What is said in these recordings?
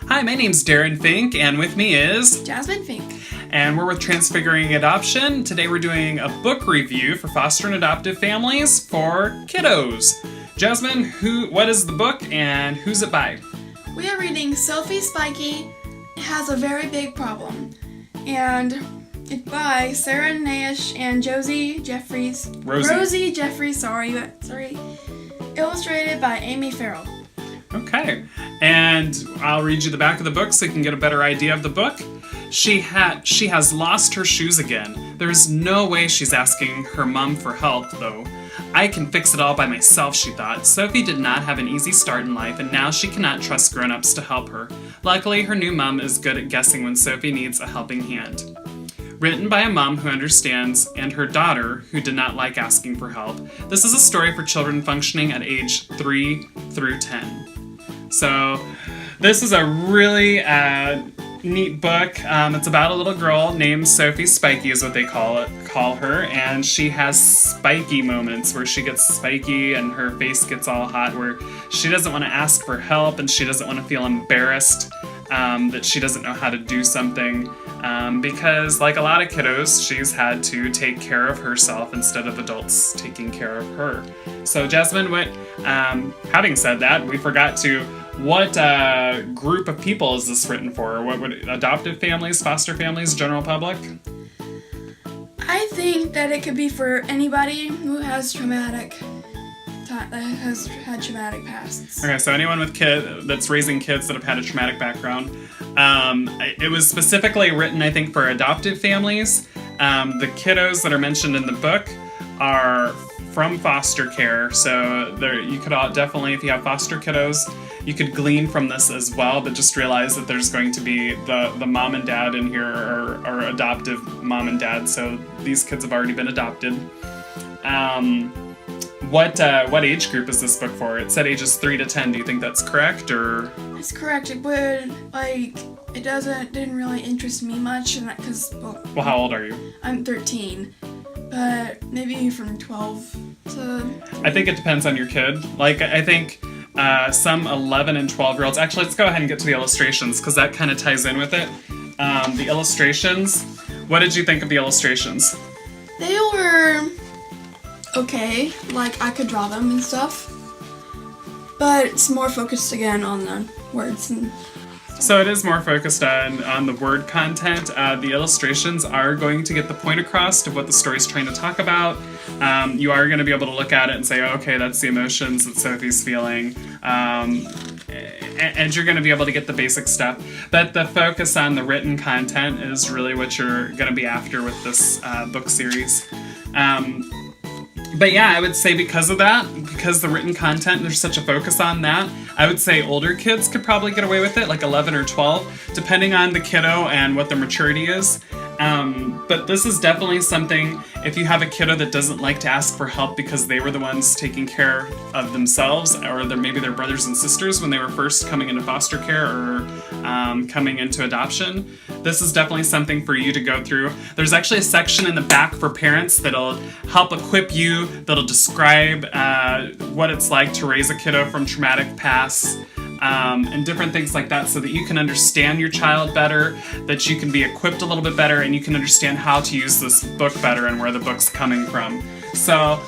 Hi, my name's Darren Fink, and with me is Jasmine Fink. And we're with Transfiguring Adoption. Today we're doing a book review for foster and adoptive families for kiddos. Jasmine, what is the book and who's it by? We are reading Sophie Spikey Has a Very Big Problem, and it's by Sarah Nash and Rosie Jeffries, illustrated by Amy Farrell. Okay, and I'll read you the back of the book so you can get a better idea of the book. She has lost her shoes again. There's no way she's asking her mom for help, though. I can fix it all by myself, she thought. Sophie did not have an easy start in life, and now she cannot trust grown-ups to help her. Luckily, her new mom is good at guessing when Sophie needs a helping hand. Written by a mom who understands and her daughter who did not like asking for help, this is a story for children functioning at age 3 through 10. So this is a really neat book. It's about a little girl named Sophie Spikey is what they call her, and she has spiky moments where she gets spiky and her face gets all hot, where she doesn't want to ask for help and she doesn't want to feel embarrassed that she doesn't know how to do something, because like a lot of kiddos, she's had to take care of herself instead of adults taking care of her. So Jasmine, having said that, we forgot to, what group of people is this written for? What would adoptive families, foster families, general public? I think that it could be for anybody who has had traumatic pasts. Okay, so anyone with that's raising kids that have had a traumatic background. It was specifically written, I think, for adoptive families. The kiddos that are mentioned in the book are from foster care, so you could definitely, if you have foster kiddos, you could glean from this as well, but just realize that there's going to be the mom and dad in here are adoptive mom and dad, so these kids have already been adopted. What age group is this book for? It said ages 3 to 10. Do you think that's correct, or? It's correct. It would, didn't really interest me much, and because Well, how old are you? I'm 13, but maybe from 12 to. I think it depends on your kid. I think some 11 and 12-year-olds. Actually, let's go ahead and get to the illustrations because that kind of ties in with it. The illustrations. What did you think of the illustrations? They were okay. I could draw them and stuff, but it's more focused again on the words and. So it is more focused on the word content. The illustrations are going to get the point across of what the story's trying to talk about. You are going to be able to look at it and say, okay, that's the emotions that Sophie's feeling. And you're going to be able to get the basic stuff. But the focus on the written content is really what you're going to be after with this book series. But yeah, I would say because the written content, there's such a focus on that, I would say older kids could probably get away with it, like 11 or 12, depending on the kiddo and what their maturity is. But this is definitely something, if you have a kiddo that doesn't like to ask for help because they were the ones taking care of themselves, or maybe their brothers and sisters when they were first coming into foster care or coming into adoption, this is definitely something for you to go through. There's actually a section in the back for parents that'll help equip you, that'll describe what it's like to raise a kiddo from traumatic pasts. And different things like that, so that you can understand your child better, that you can be equipped a little bit better, and you can understand how to use this book better and where the book's coming from. So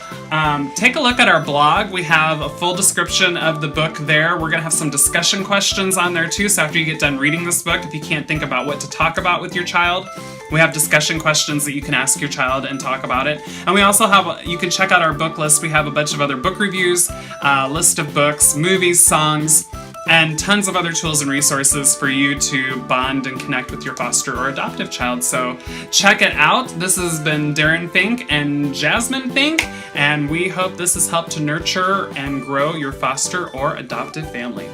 take a look at our blog. We have a full description of the book there. We're going to have some discussion questions on there too, so after you get done reading this book, if you can't think about what to talk about with your child, we have discussion questions that you can ask your child and talk about it. And we also you can check out our book list. We have a bunch of other book reviews, list of books, movies, songs, and tons of other tools and resources for you to bond and connect with your foster or adoptive child. So check it out. This has been Darren Fink and Jasmine Fink, and we hope this has helped to nurture and grow your foster or adoptive family.